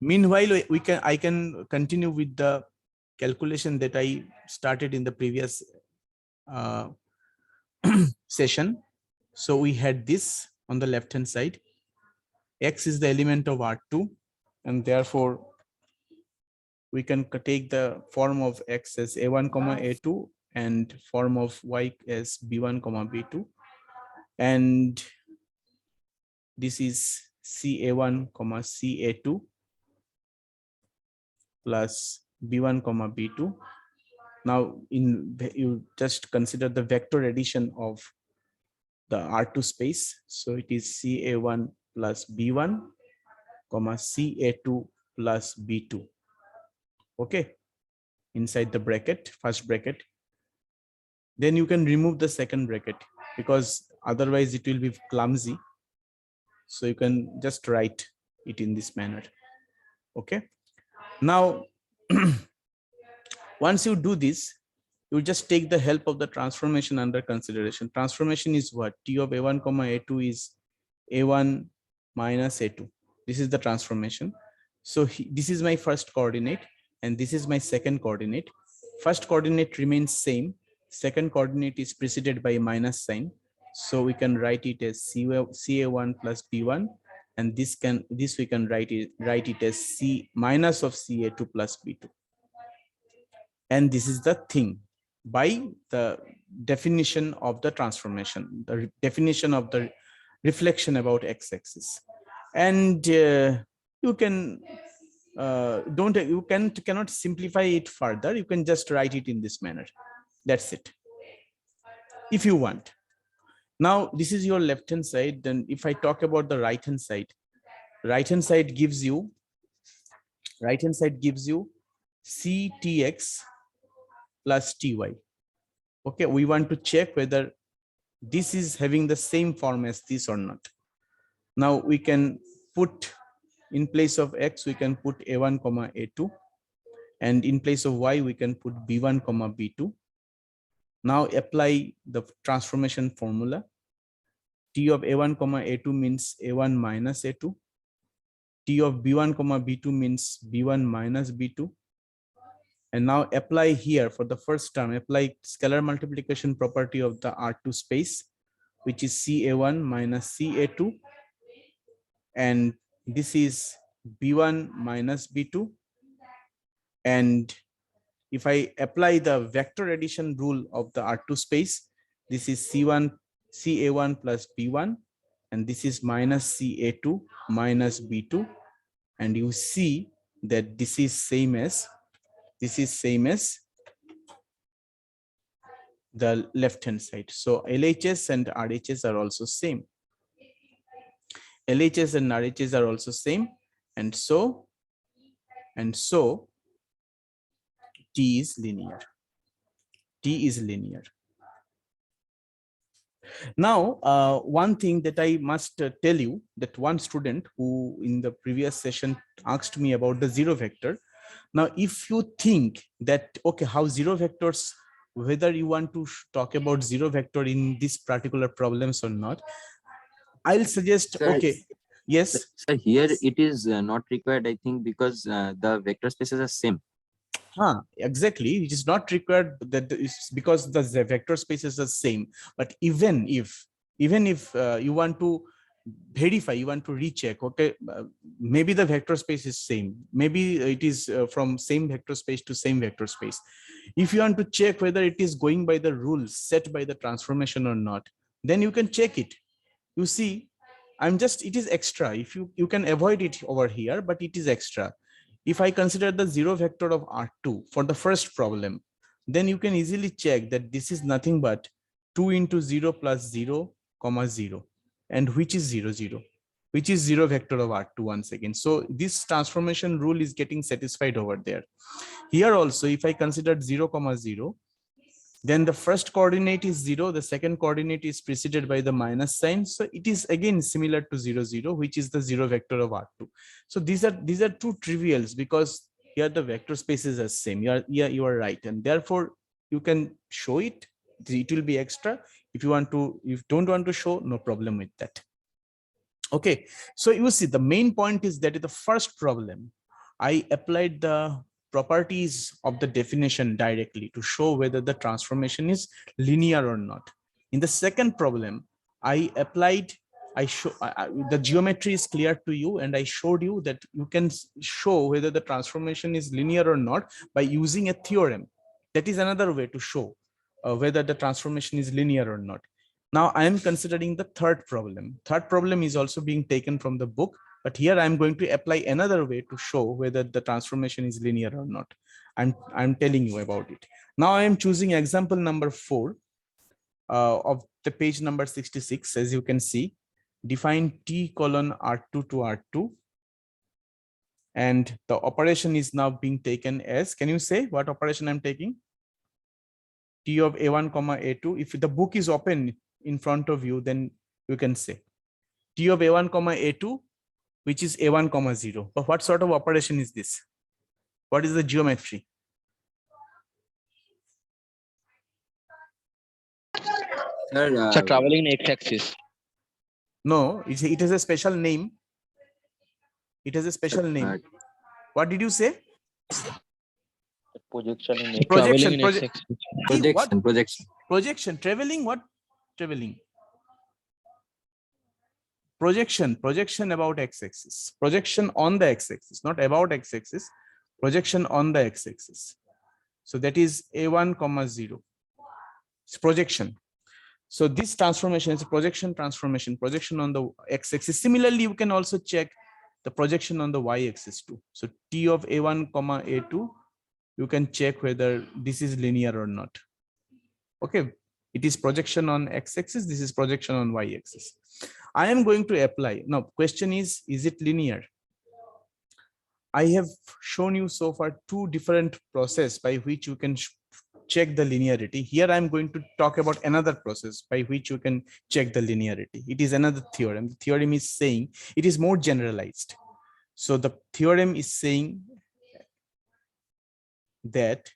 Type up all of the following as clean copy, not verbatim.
Meanwhile, I can continue with the calculation that I started in the previous uh, session. So we had this on the left hand side. X is the element of R2, and therefore we can take the form of X as A1 comma A2 and form of Y as B1 comma B2, and this is CA1 comma CA2 plus B1 comma B2. Now you just consider the vector addition of the R2 space. So it is CA1 plus B1 comma CA2 plus B2. Okay, inside the bracket, first bracket. Then you can remove the second bracket because otherwise it will be clumsy. So you can just write it in this manner. Okay. Now, once you do this, you just take the help of the transformation under consideration. Transformation is what? T of A1 comma A2 is A1 minus A2. This is the transformation. So this is my first coordinate and this is my second coordinate. First coordinate remains same. Second coordinate is preceded by a minus sign. So we can write it as CA1 plus B1, and this we can write it as C minus of CA2 plus B2. And this is the thing by the definition of the transformation, the definition of the reflection about x-axis. And you can cannot simplify it further. You can just write it in this manner. That's it, if you want. Now this is your left hand side. Then if I talk about the right hand side gives you CTX plus TY. Okay, we want to check whether this is having the same form as this or not. Now we can put in place of X, we can put A1 comma A2, and in place of Y we can put B1 comma B2. Now apply the transformation formula. T of A1 comma A2 means A1 minus A2. T of B1 comma B2 means B1 minus B2. And now apply here for the first term, apply scalar multiplication property of the R2 space, which is CA1 minus CA2. And this is B1 minus B2. And if I apply the vector addition rule of the R2 space, this is CA1 plus B1, and this is minus CA2 minus B2. And you see that this is same as the left hand side. So LHS and RHS are also same. LHS and RHS are also same, and so T is linear. Now, one thing that I must tell you, that one student who in the previous session asked me about the zero vector. Now, if you think that, okay, how zero vectors, whether you want to talk about zero vector in this particular problems or not, I'll suggest, okay, yes. So here it is not required, I think, because the vector spaces are same. Exactly, it is not required that it's because the vector spaces are same. But even if you want to verify, you want to recheck, okay, maybe the vector space is same, maybe it is from same vector space to same vector space. If you want to check whether it is going by the rules set by the transformation or not, then you can check it. You see, it is extra. If you can avoid it over here, but it is extra. If I consider the zero vector of R2 for the first problem, then you can easily check that this is nothing but 2 into 0 plus 0 comma 0, and which is 0 0, which is zero vector of R2 once again. So this transformation rule is getting satisfied over there. Here also, if I consider 0 comma 0, then the first coordinate is 0, the second coordinate is preceded by the minus sign. So it is again similar to 0 0, which is the zero vector of R2. So these are two trivials, because here the vector spaces are same. You are right, and therefore you can show it. It will be extra. If you don't want to show, no problem with that. Okay, so you see the main point is that in the first problem, I applied the properties of the definition directly to show whether the transformation is linear or not. In the second problem, I applied, the geometry is clear to you, and I showed you that you can show whether the transformation is linear or not by using a theorem. That is another way to show whether the transformation is linear or not. Now I am considering the third problem. Third problem is also being taken from the book, but here I'm going to apply another way to show whether the transformation is linear or not. I'm telling you about it. Now I am choosing example number 4 of the page number 66. As you can see, define T colon R2 to R2. And the operation is now being taken as, can you say what operation I'm taking? T of A1 comma A2. If the book is open in front of you, then you can say T of A1 comma A2, which is A1 comma 0. But what sort of operation is this? What is the geometry? Sir, So traveling in x-axis. No, it has a special name. It has a special name. What did you say? Projection in Projection. Traveling in x-axis. Projection. Traveling. What? Traveling. Projection about x-axis. Projection on the x-axis, not about x-axis. Projection on the x-axis. So that is A1 comma 0. It's projection. So this transformation is a projection transformation, projection on the x-axis. Similarly, you can also check the projection on the y-axis too. So T of A1 comma A2, you can check whether this is linear or not. Okay, it is projection on x-axis. This is projection on y-axis. I am going to apply. Now, question is it linear? I have shown you so far 2 different processes by which you can check the linearity. Here I'm going to talk about another process by which you can check the linearity. It is another theorem. The theorem is saying it is more generalized. So the theorem is saying that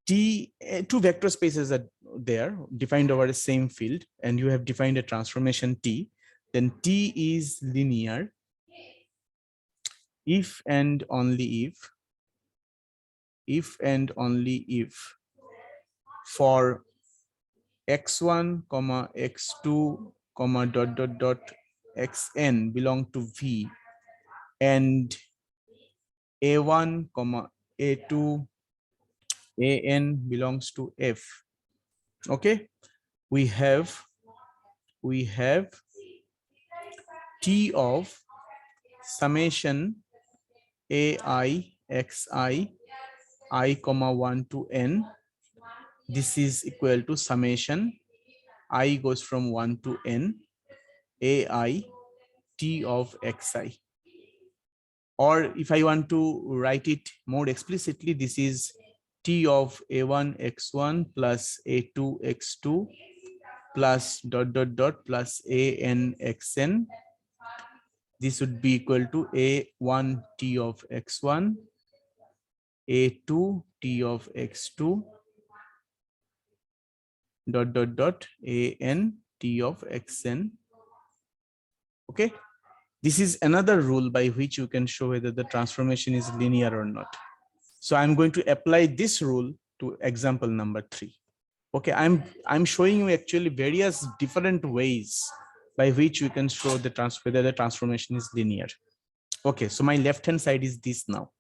2 vector spaces are there defined over a same field, and you have defined a transformation T. Then T is linear if and only if for x1 comma x2 comma dot dot dot xn belong to V, and a1 comma a2 an belongs to F. Okay, we have T of summation ai xi I comma 1 to n. This is equal to summation I goes from 1 to n ai T of xi. Or if I want to write it more explicitly, this is T of a1 x1 plus a2 x2 plus dot dot dot plus an xn. This would be equal to a1 T of x1, a2 T of x2 dot dot dot an T of xn. Okay, this is another rule by which you can show whether the transformation is linear or not. So I'm going to apply this rule to example number 3. Okay, I'm showing you actually various different ways by which you can show the whether the transformation is linear. Okay, so my left hand side is this now.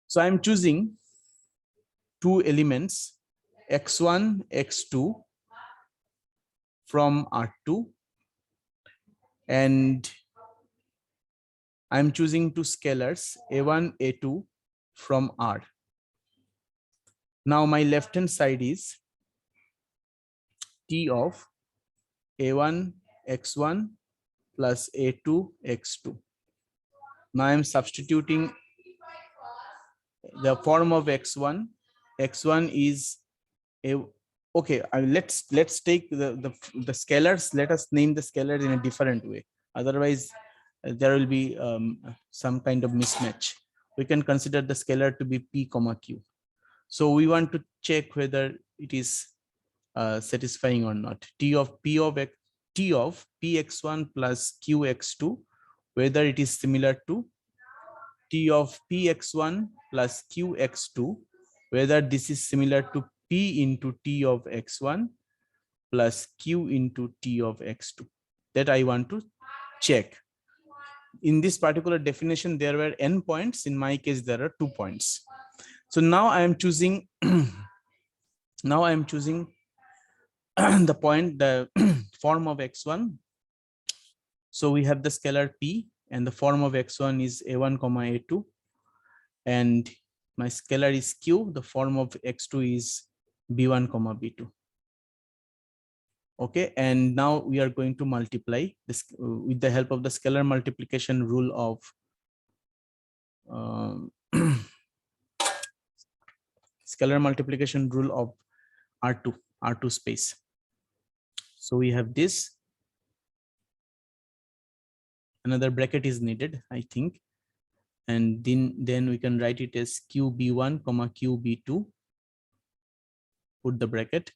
So I'm choosing 2 elements, x1, x2 from R2, and I'm choosing 2 scalars, a1, a2 from R. Now my left hand side is T of a1 x1 plus a2 x2. Now I'm substituting the form of x1. X1 is a, okay, let's take the scalars. Let us name the scalars in a different way. Otherwise, there will be some kind of mismatch. We can consider the scalar to be p comma q. So we want to check whether it is satisfying or not. T of px1 plus qx2, whether it is similar to T of Px1 plus Qx2, whether this is similar to P into T of x1 plus Q into T of x2. That I want to check. In this particular definition, there were n points. In my case, there are 2 points. So now I am choosing now I am choosing the point, the form of x1. So we have the scalar P, and the form of x1 is a1 comma a2, and my scalar is Q. The form of x2 is b1 comma b2. Okay, and now we are going to multiply this with the help of the scalar multiplication rule of scalar multiplication rule of R2 space. So we have this. Another bracket is needed, I think, and then we can write it as QB1 comma QB2. Put the bracket,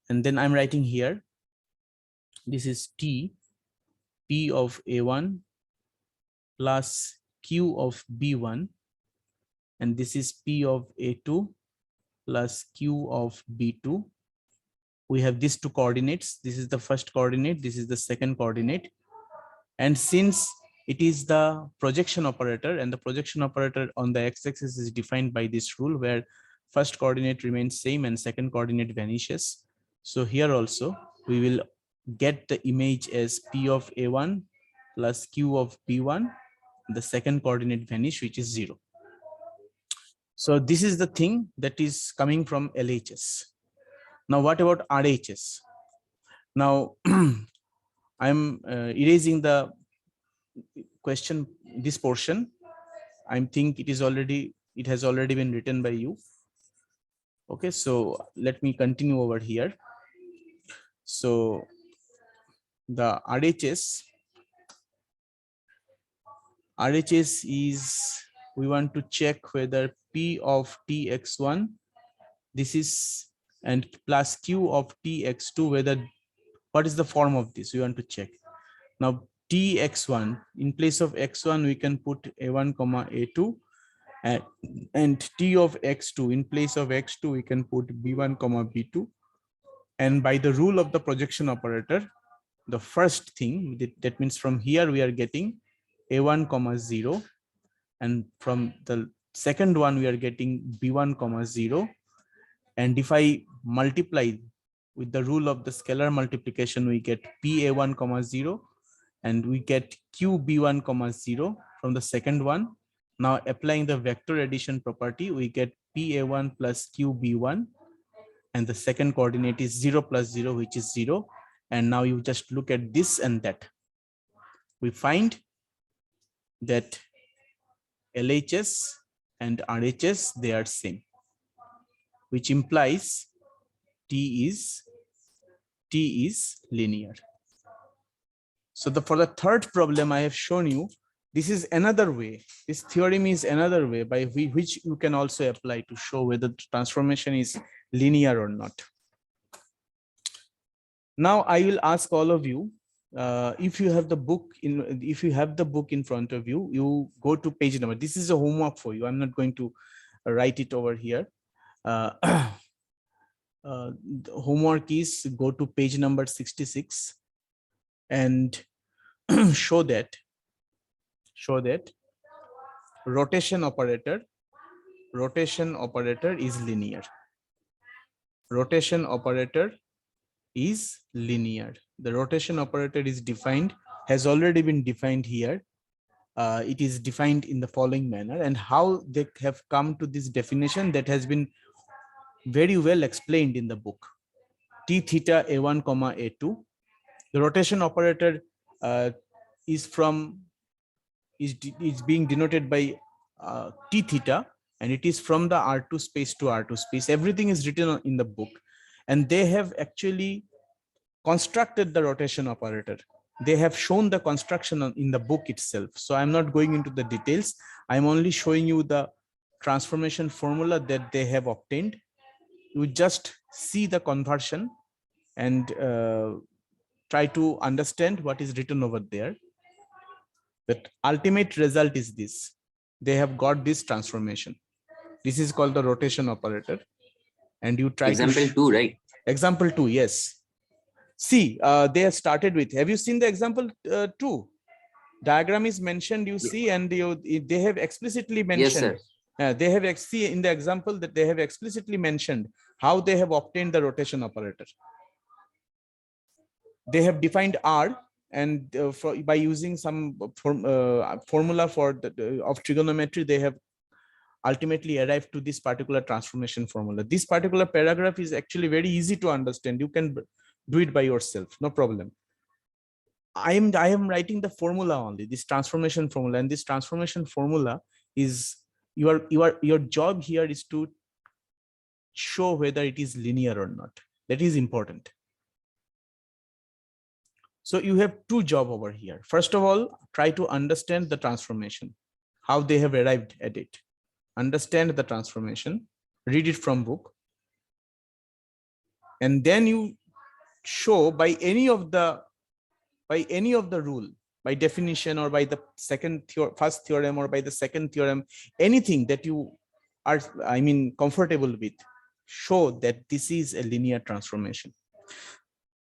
and then I'm writing here. This is T, P of A1 plus Q of B1, and this is P of A2 plus Q of B2. We have these 2 coordinates. This is the first coordinate, this is the second coordinate. And since it is the projection operator, and the projection operator on the x-axis is defined by this rule where first coordinate remains same and second coordinate vanishes. So here also we will get the image as P of A1 plus Q of B1. The second coordinate vanish, which is 0. So this is the thing that is coming from LHS. Now what about RHS? Now I'm erasing the question, this portion. I think it has already been written by you. Okay, so let me continue over here. So the RHS is, we want to check whether P of Tx1, this is, and plus Q of Tx2, whether, what is the form of this, we want to check. Now Tx1, in place of x1 we can put a1 comma a2, and T of x2, in place of x2 we can put b1 comma b2. And by the rule of the projection operator, the first thing that means from here we are getting a1 comma 0, and from the second one we are getting b1 comma 0. And if I multiply with the rule of the scalar multiplication, we get pa1 comma 0, and we get qb1 comma 0 from the second one. Now applying the vector addition property, we get pa1 plus qb1, and the second coordinate is 0 plus 0, which is 0. And now you just look at this and that. We find that LHS and RHS, they are same, which implies T is linear. So for the third problem I have shown you, this is another way. This theorem is another way by which you can also apply to show whether the transformation is linear or not. Now I will ask all of you, if you have the book in front of you, you go to page number. This is a homework for you. I'm not going to write it over here. The homework is go to page number 66 and show that rotation operator is linear. Rotation operator is linear. The rotation operator is defined, has already been defined here. It is defined in the following manner, and how they have come to this definition, that has been very well explained in the book. T theta a1 comma a2. The rotation operator is being denoted by T theta, and it is from the R2 space to R2 space. Everything is written in the book, and they have actually constructed the rotation operator. They have shown the construction in the book itself. So I'm not going into the details. I'm only showing you the transformation formula that they have obtained. You just see the conversion and try to understand what is written over there. The ultimate result is this. they have got this transformation. This is called the rotation operator. And you try Example to 2, right? example 2, yes. See, they have started with, have you seen the example 2? Diagram is mentioned, you see, and they have explicitly Yes, mentioned, sir. they have see in the example that they have explicitly mentioned how they have obtained the rotation operator. They have defined R, and by using some formula for of trigonometry, they have ultimately arrived to this particular transformation formula. This particular paragraph is actually very easy to understand. You can do it by yourself, no problem. I am writing the formula only, this transformation formula, and this transformation formula is your job here is to show whether it is linear or not. That is important. So you have two jobs over here. First of all, try to understand the transformation, how they have arrived at it. Understand the transformation, read it from book, and then you show by any of the rule, by definition, or by the first theorem, or by the second theorem, anything that you are, I mean, comfortable with, show that this is a linear transformation.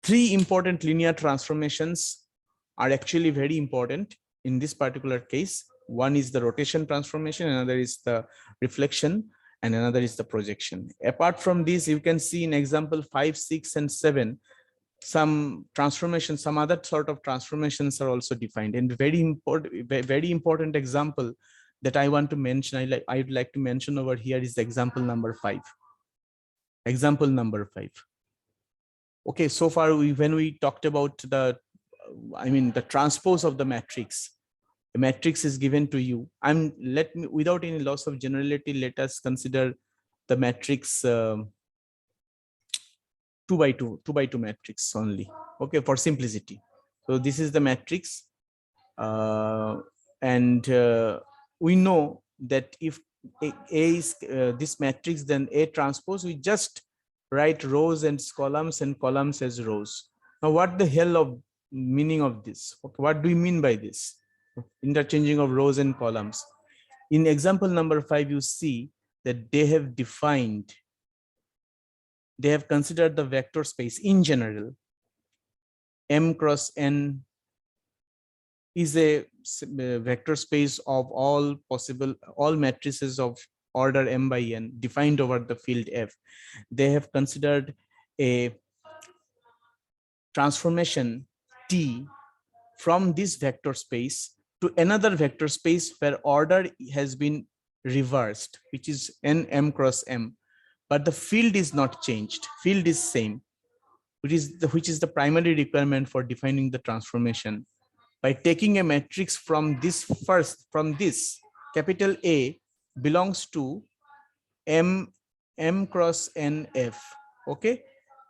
Three important linear transformations are actually very important in this particular case. One is the rotation transformation, another is the reflection, and another is the projection. Apart from this, you can see in example 5, 6, and 7, some transformations, some other sort of transformations are also defined. And very important example that I want to mention, I would like to mention over here is example number 5. Example number 5. Okay, so far when we talked about the, I mean, the transpose of the matrix. The matrix is given to you. Without any loss of generality, let us consider the matrix 2 by 2 matrix only. Okay, for simplicity. So this is the matrix, and we know that if A is this matrix, then A transpose, we just write rows and columns and columns as rows. Now, what the hell of meaning of this? What do we mean by this? Interchanging of rows and columns. In example number 5, you see that they have defined, they have considered the vector space in general. M cross N is a vector space of all matrices of order M by N defined over the field F. They have considered a transformation T from this vector space to another vector space where order has been reversed, which is N M cross M, but the field is not changed. Field is same, which is the primary requirement for defining the transformation. By taking a matrix from this capital A belongs to M cross N F. Okay,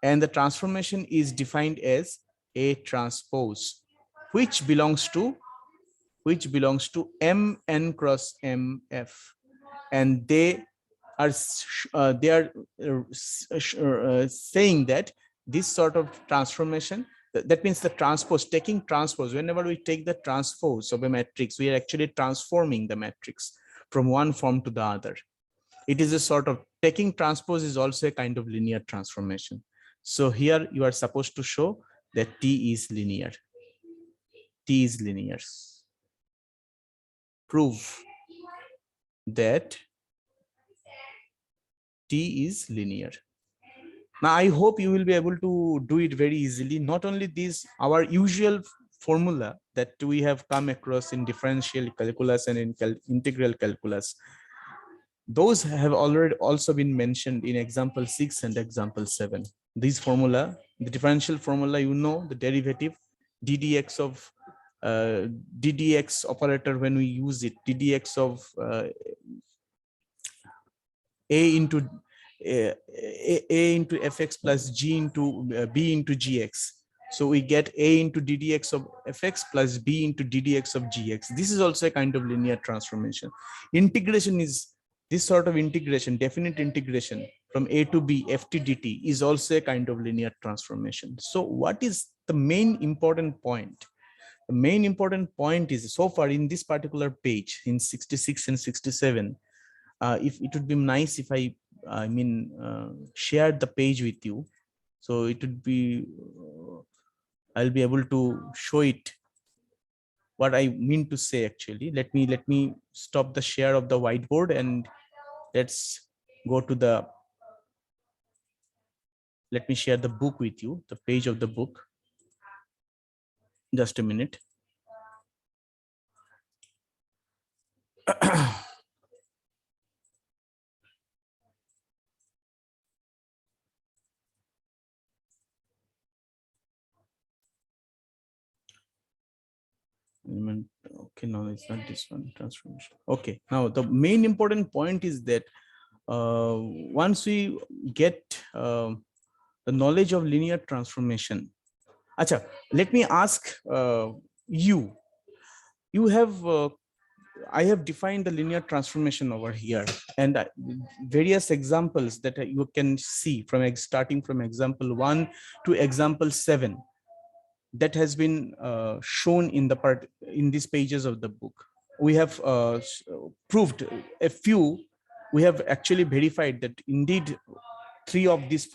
and the transformation is defined as A transpose, which belongs to M N cross M F, and they are saying that this sort of transformation, that means the transpose, taking transpose, whenever we take the transpose of a matrix, we are actually transforming the matrix from one form to the other. It is a sort of taking transpose is also a kind of linear transformation. So here you are supposed to show that T is linear. T is linear. Prove that T is linear. Now, I hope you will be able to do it very easily. Not only this, our usual formula that we have come across in differential calculus and in integral calculus, those have already also been mentioned in example 6 and example 7. This formula, the differential formula, you know, the derivative ddx of ddx operator, when we use it, ddx of a into fx plus g into b into gx. So we get a into ddx of fx plus b into ddx of gx. This is also a kind of linear transformation. Integration is this sort of integration, definite integration from a to b ft dt is also a kind of linear transformation. So what is the main important point? the main important point is, so far in this particular page in 66 and 67, if it would be nice if I shared the page with you, so it would be I'll be able to show it what I mean to say. Actually, let me stop the share of the whiteboard and let's go to the, let me share the book with you, the page of the book. Just a minute. Okay, no, it's not this one. Transformation. Okay, now the main important point is that once we get the knowledge of linear transformation. Acha, let me ask you. You have I have defined the linear transformation over here, and various examples that you can see from starting from example 1 to example 7 that has been shown in the part in these pages of the book. We have proved a few. We have actually verified that indeed 3 of these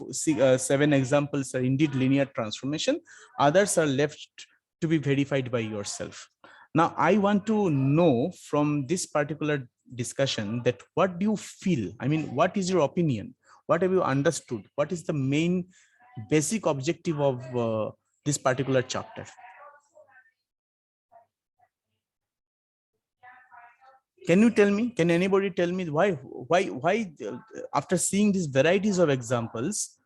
7 examples are indeed linear transformation. Others are left to be verified by yourself. Now, I want to know from this particular discussion that what do you feel? I mean, what is your opinion? What have you understood? What is the main basic objective of this particular chapter? Can you tell me? Can anybody tell me why after seeing these varieties of examples,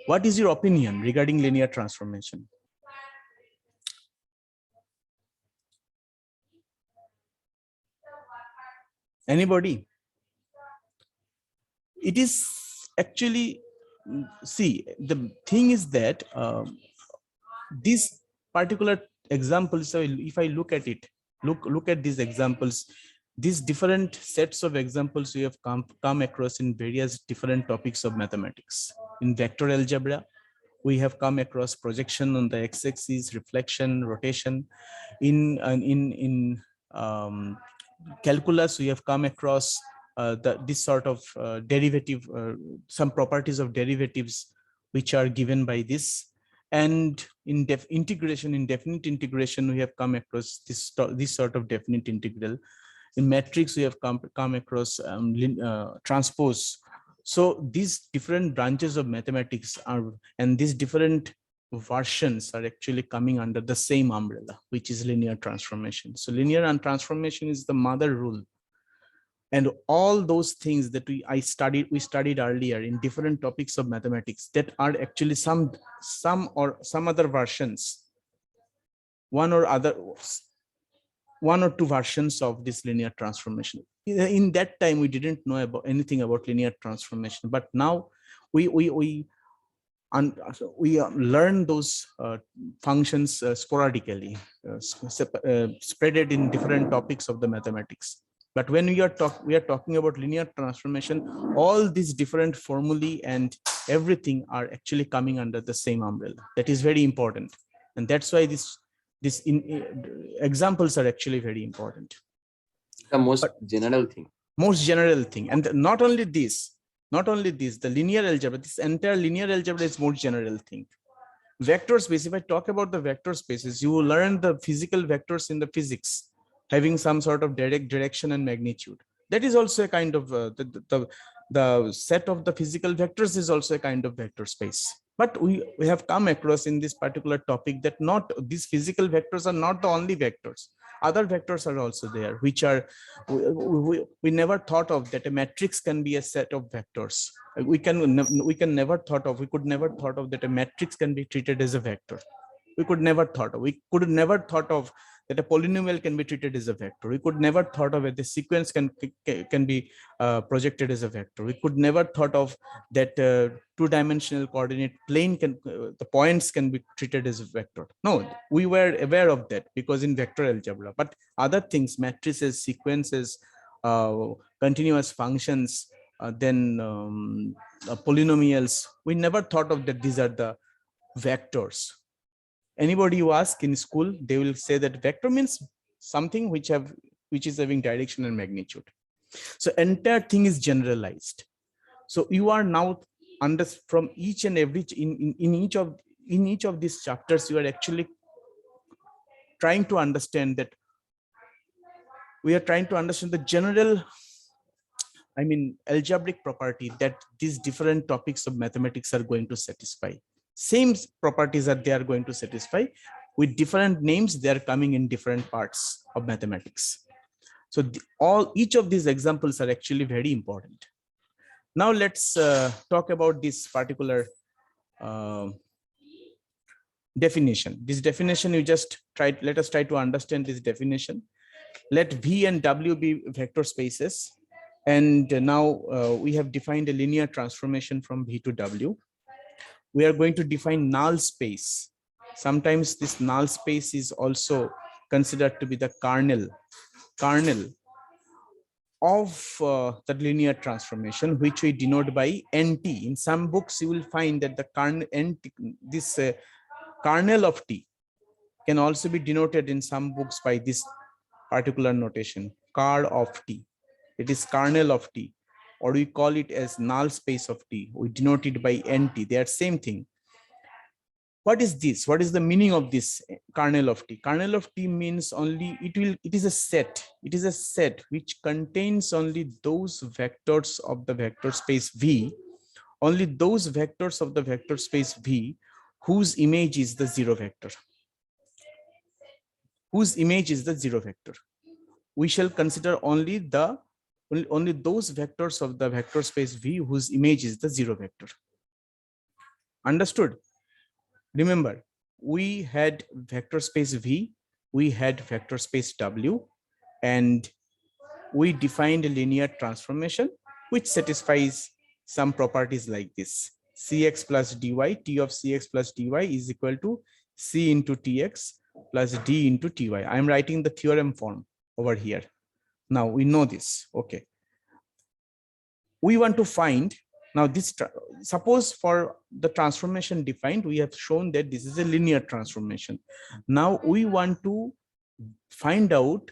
what is your opinion regarding linear transformation? Anybody? It is actually, see, the thing is that these particular examples, so if I look at it, look at these examples, these different sets of examples we have come across in various different topics of mathematics. In vector algebra, we have come across projection on the x-axis, reflection, rotation. In calculus, we have come across this sort of derivative, some properties of derivatives which are given by this. And in integration, in definite integration, we have come across this sort of definite integral. In matrix, we have come across transpose. So these different branches of mathematics are, and these different versions are actually coming under the same umbrella, which is linear transformation. So linear transformation is the mother rule. And all those things that we studied earlier in different topics of mathematics that are actually some other versions, one or two versions of this linear transformation. In that time, we didn't know about anything about linear transformation, but now we learn those functions sporadically, spread it in different topics of the mathematics. But when we are talking about linear transformation, all these different formulae and everything are actually coming under the same umbrella. That is very important, and that's why these examples are actually very important. The most general thing. Most general thing, and not only this, the linear algebra, this entire linear algebra is more general thing. Vector space, if I talk about the vector spaces, you will learn the physical vectors in the physics, having some sort of direct direction and magnitude. That is also a kind of the set of the physical vectors is also a kind of vector space. But we have come across in this particular topic that not these physical vectors are not the only vectors. Other vectors are also there, which are we never thought of, that a matrix can be a set of vectors. We could never thought of that a matrix can be treated as a vector. We could never thought of that a polynomial can be treated as a vector. We could never thought of it, the sequence can be projected as a vector. We could never thought of that two-dimensional coordinate plane the points can be treated as a vector. No, we were aware of that because in vector algebra, but other things, matrices, sequences, continuous functions, then polynomials, we never thought of that these are the vectors. Anybody you ask in school, they will say that vector means something which is having direction and magnitude. So entire thing is generalized. So you are now from each and every in each of these chapters, you are actually trying to understand that we are trying to understand the general, I mean, algebraic property that these different topics of mathematics are going to satisfy. Same properties that they are going to satisfy with different names. They are coming in different parts of mathematics. So each of these examples are actually very important. Now let's talk about this particular definition. This definition you just let us try to understand this definition. Let V and W be vector spaces. And now we have defined a linear transformation from V to W. We are going to define null space. Sometimes this null space is also considered to be the kernel of the linear transformation, which we denote by NT. In some books, you will find that the kernel of T can also be denoted in some books by this particular notation, car of T. It is kernel of T, or we call it as null space of T. We denote it by NT. They are same thing. What is this? What is the meaning of this kernel of T? Kernel of T means only it is a set. It is a set which contains only those vectors of the vector space V, only those vectors of the vector space V whose image is the zero vector. Whose image is the zero vector. We shall consider only those vectors of the vector space V whose image is the zero vector. Understood? Remember, we had vector space V, we had vector space W, and we defined a linear transformation which satisfies some properties like this. Cx plus dy, T of Cx plus dy is equal to C into Tx plus D into Ty. I am writing the theorem form over here. Now we know this. Okay. We want to find now this. Suppose for the transformation defined, we have shown that this is a linear transformation. Now we want to find out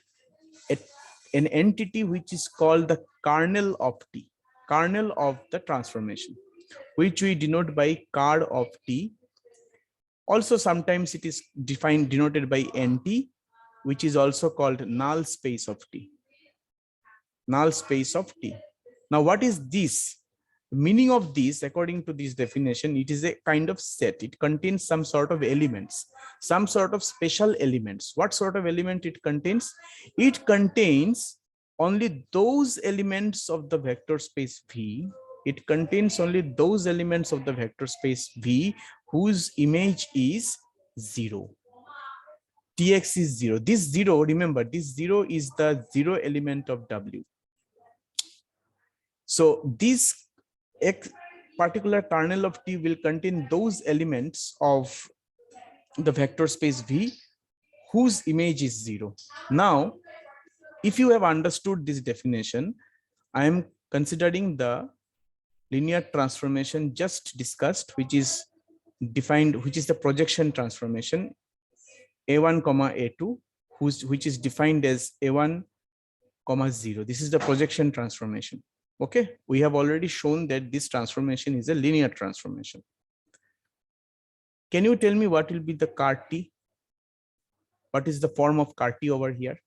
an entity which is called the kernel of T, kernel of the transformation, which we denote by car of T. Also, sometimes it is denoted by NT, which is also called null space of T. Null space of T. Now, what is this? The meaning of this, according to this definition, it is a kind of set. It contains some sort of elements, some sort of special elements. What sort of element it contains? It contains only those elements of the vector space V. It contains only those elements of the vector space V whose image is 0. Tx is 0. This 0, remember, this 0 is the 0 element of W. So this particular kernel of T will contain those elements of the vector space V whose image is 0. Now, if you have understood this definition, I am considering the linear transformation just discussed, which is defined, which is the projection transformation A1, A2, which is defined as A1, 0. This is the projection transformation. Okay, we have already shown that this transformation is a linear transformation. Can you tell me what will be the car T? What is the form of car T over here?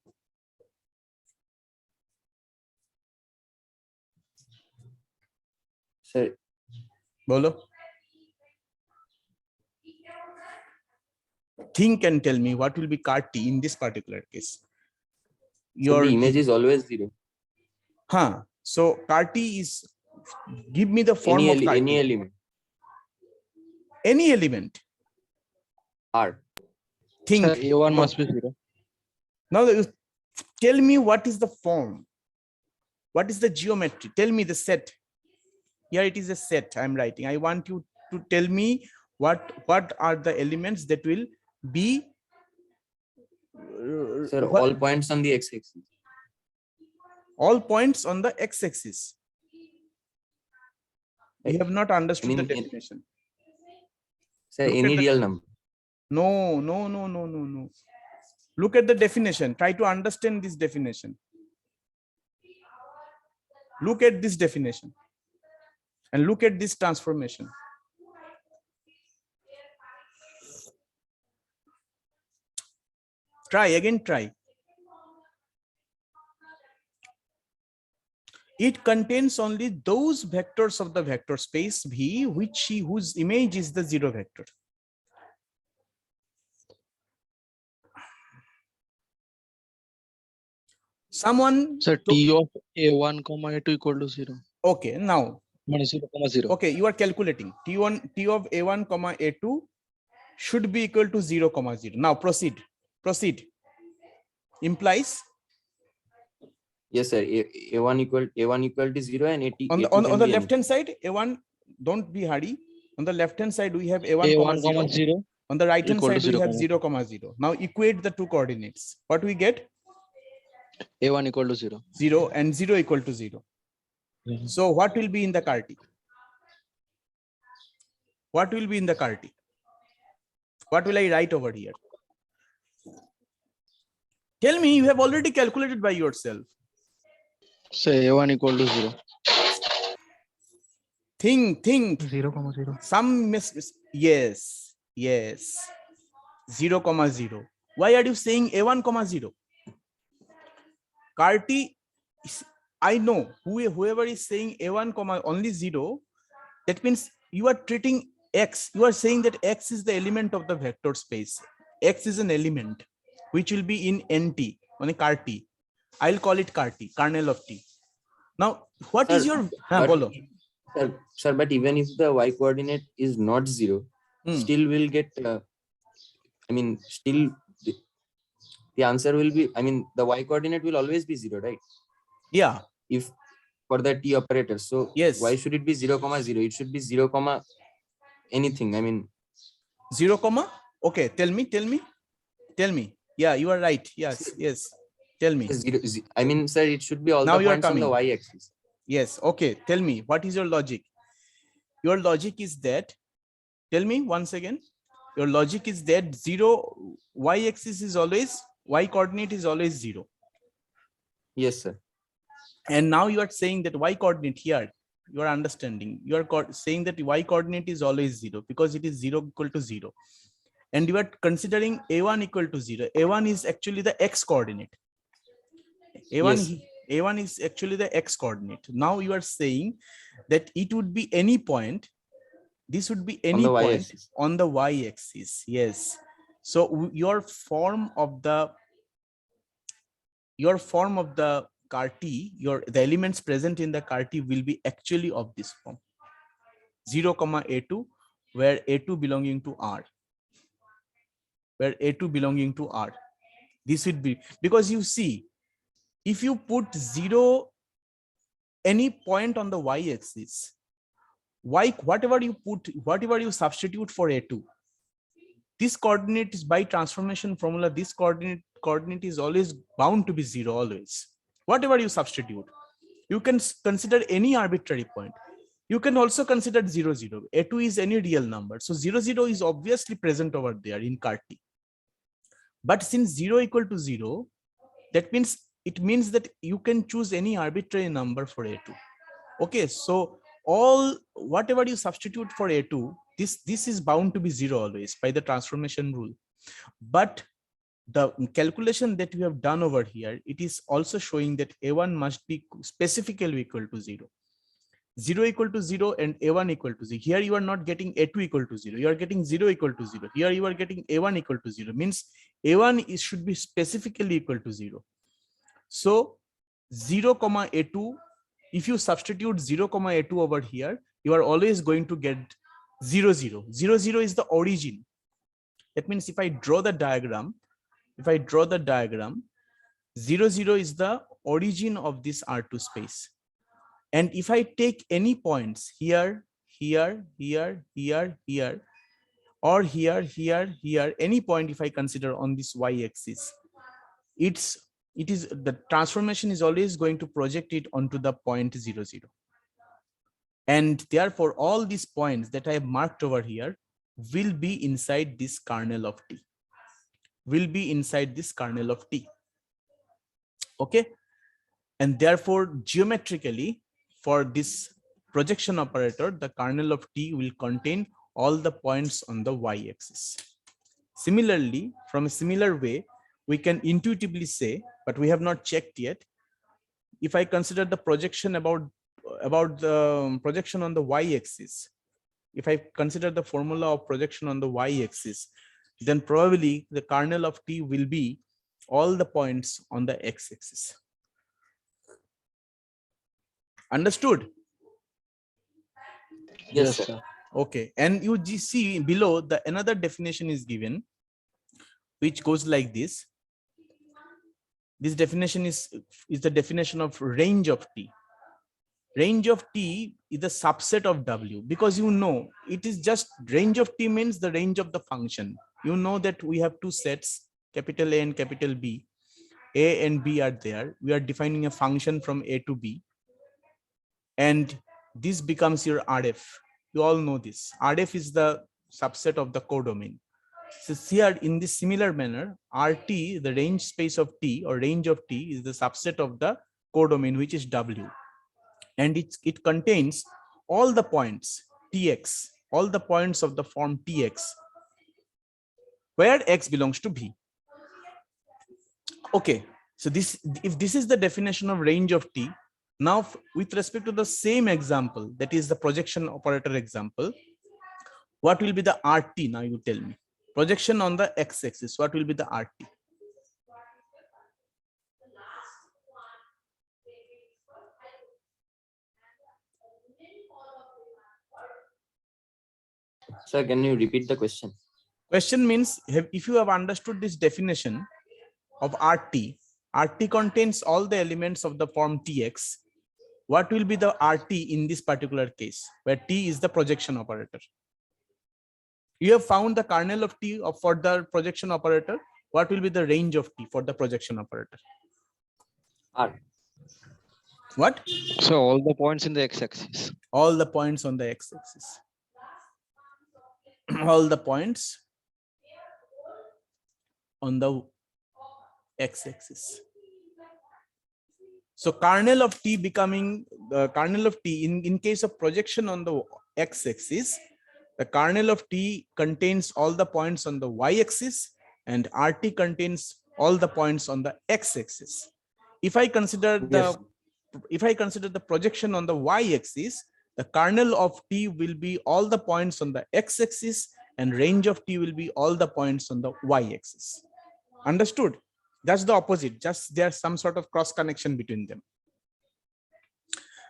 Sir, Bolo. Think and tell me what will be car T in this particular case. the image is always 0. Huh. So car T is, give me the form of car any T. element. Any element. R. Think. Sir, A1 must be 0. Now tell me what is the form. What is the geometry? Tell me the set. Here it is a set I'm writing. I want you to tell me what are the elements that will be. Sir, all points on the x-axis. All points on the x-axis. You have not understood the definition. Sir, Look any at the- real number. No, no, no, no, no, no. Look at the definition. Try to understand this definition. Look at this definition and look at this transformation. Try again, try. It contains only those vectors of the vector space V whose image is the zero vector. Someone. So T of A1 comma A2 equal to 0. Okay, now. 0, 0. Okay, you are calculating T1, T of A1 comma A2 should be equal to 0, 0. Now proceed. Proceed. Implies. Yes, sir. A1 equal to 0 and On the, A2 on the can be left hand side, A1, don't be hurry. On the left hand side, we have A1, A1 0. 0. On the right hand equal to side, we 0, have 0, 0. Now equate the two coordinates. What we get? A1 equal to 0. 0 and 0 equal to 0. Mhm. So what will be in the Cartesian? What will be in the Cartesian? What will I write over here? Tell me, you have already calculated by yourself. Say A1 equal to 0. Think. 0, 0. Some yes. 0, 0. Why are you saying A1, 0? Cartesian, I know whoever is saying A1, only 0, that means you are treating X. You are saying that X is the element of the vector space. X is an element which will be in NT, on a Cartesian. I'll call it Cartesian, kernel of T. Now, what is Sir, your but- bolo? Sir, but even if the y coordinate is not 0, still will get, still the answer will be, the y coordinate will always be 0, right? Yeah. If for the T operator. So Yes. why should it be 0, 0? It should be 0, anything. 0, okay, tell me. Yeah, you are right. Yes. Tell me. 0, sir, it should be all Now the you are points on the coming. y-axis. Yes. Okay. Tell me, what is your logic? Your logic is that, tell me once again, your logic is that 0, y-axis is always, y coordinate is always 0. Yes, sir. And now you are saying that y coordinate here, you are understanding, you are saying that y coordinate is always 0 because it is 0 equal to 0. And you are considering A1 equal to 0. A1 is actually the x coordinate. A1 is actually the x coordinate. Now you are saying that it would be any point. This would be any point on the y-axis. Yes. So your form of the Cartesian, the elements present in the Cartesian will be actually of this form. 0, A2, where A2 belonging to R. This would be, because you see, if you put 0 any point on the y-axis, whatever you substitute for A2, this coordinate is, by transformation formula, this coordinate is always bound to be 0 always. Whatever you substitute, you can consider any arbitrary point. You can also consider 0, 0. A2 is any real number. So 0, 0 is obviously present over there in Cartesian. But since 0 equal to 0, that means it means that you can choose any arbitrary number for A2. Okay, so whatever you substitute for A2, this is bound to be 0 always by the transformation rule. But the calculation that we have done over here, it is also showing that A1 must be specifically equal to 0. 0 equal to 0 and A1 equal to 0. Here you are not getting A2 equal to 0. You are getting 0 equal to 0. Here you are getting A1 equal to 0. Means A1 should be specifically equal to 0. So 0, A2, if you substitute 0, A2 over here, you are always going to get 0, 0. 0, 0 is the origin. That means if I draw the diagram, 0, 0 is the origin of this R2 space. And if I take any points here, or here, any point if I consider on this y-axis, it is the transformation is always going to project it onto the point 0, 0. And therefore, all these points that I have marked over here, will be inside this kernel of T. Will be inside this kernel of T. Okay. And therefore, geometrically, for this projection operator, the kernel of T will contain all the points on the y-axis. Similarly, from a similar way, we can intuitively say, but we have not checked yet, if I consider the projection about the projection on the y-axis, if I consider the formula of projection on the y-axis, then probably the kernel of T will be all the points on the x-axis. Understood? Yes, sir. Okay, and you see below the another definition is given, which goes like this. This definition is the definition of range of T. Range of T is the subset of W, because you know it is just range of T means the range of the function. You know that we have two sets, capital A and capital B. A and B are there. We are defining a function from A to B. And this becomes your RF. You all know this. RF is the subset of the codomain. So here in this similar manner, RT, the range space of T or range of T, is the subset of the codomain, which is W. And it contains all the points Tx, all the points of the form Tx, where X belongs to B. Okay, so if this is the definition of range of T, now with respect to the same example, that is the projection operator example, what will be the RT? Now you tell me. Projection on the x-axis, what will be the RT? Sir, can you repeat the question? Question means, if you have understood this definition of RT, RT contains all the elements of the form Tx. What will be the RT in this particular case, where T is the projection operator? You have found the kernel of T for the projection operator. What will be the range of T for the projection operator? R. What? So all the points in the x-axis. All the points on the x-axis. All the points on the x-axis. So kernel of T becoming the kernel of T in case of projection on the x-axis, the kernel of T contains all the points on the y-axis and RT contains all the points on the x-axis. If I consider the projection on the y-axis, the kernel of T will be all the points on the x-axis and range of T will be all the points on the y-axis. Understood? That's the opposite. Just there's some sort of cross connection between them.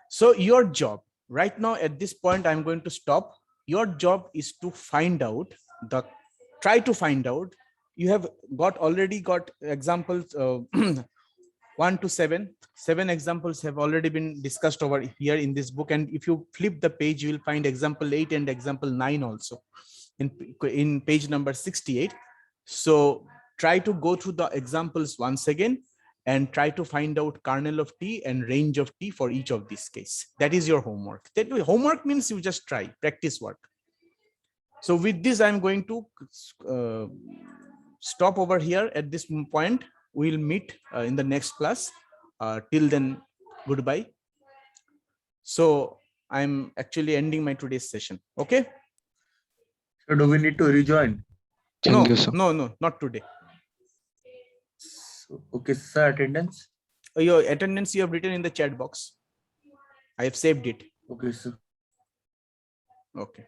So your job right now at this point, I'm going to stop. Your job is to find out try to find out. You have already got examples 1 to 7. 7 examples have already been discussed over here in this book. And if you flip the page, you will find example 8 and example 9 also in page number 68. So try to go through the examples once again and try to find out kernel of T and range of T for each of these cases. That is your homework. Homework means you just try, practice work. So with this, I'm going to stop over here at this point. We'll meet in the next class. Till then, goodbye. So I'm actually ending my today's session. Okay. So do we need to rejoin? Thank you, sir. No, not today. So, okay, sir, attendance. Your attendance you have written in the chat box. I have saved it. Okay, sir. Okay.